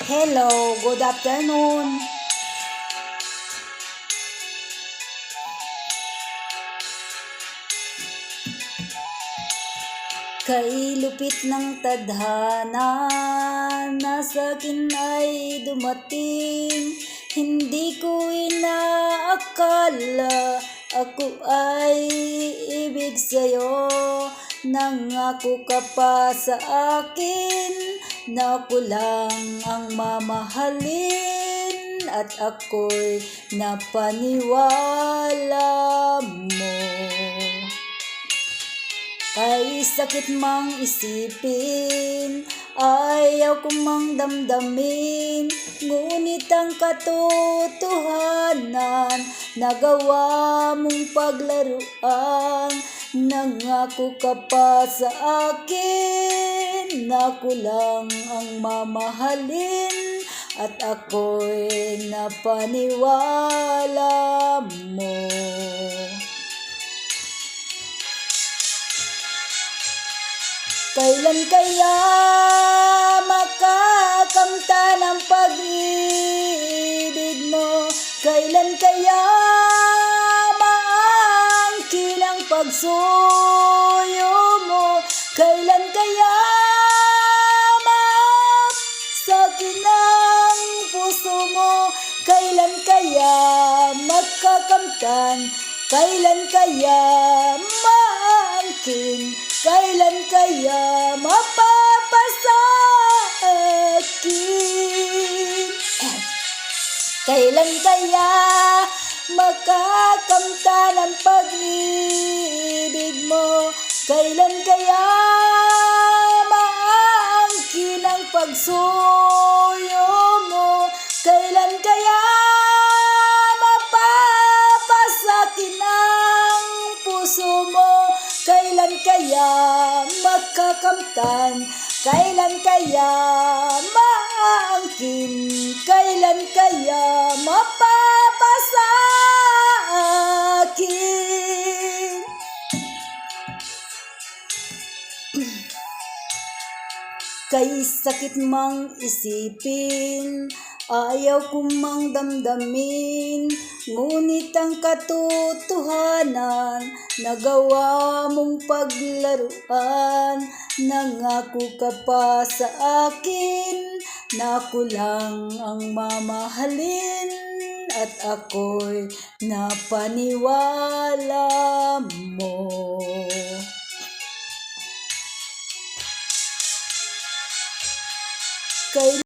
Hello, good afternoon. Kay lupit ng tadhana na sa'kin ay dumating. Hindi ko inaakala ako ay ibig sa'yo. Nangako ka pa sa akin na ako lang ang mamahalin, at ako'y napaniwala mo. Kay sakit mang isipin, ayaw ko mang damdamin, ngunit ang katotohanan, nagawa mong paglaruan. Nangako ka pa sa akin na ako lang ang mamahalin, at ako'y napaniwala mo. Kailan kaya makakamtan ang pag-ibig mo? Kailan kaya maangkin ang pagsuyo mo? Kailan kaya maapsakin ang puso mo? Kailan kaya makakamtan? Kailan kaya maangkin? Kailan kaya mapapasakin? Kailan kaya makakamtan ang pag-ibig mo? Kailan kaya maangkin ang pagsuyo mo? Kailan kaya mapapasakin ang puso mo? Kailan kaya makakamtan? Kailan kaya maangkin? Kailan kaya mapapasakin? Kay sakit mang isipin, ayaw ko mang damdamin, ngunit ang katotohanan, nagawa mong paglaruan. Nangako ka pa sa akin na ako lang ang mamahalin, at ako'y napaniwala mo. Kay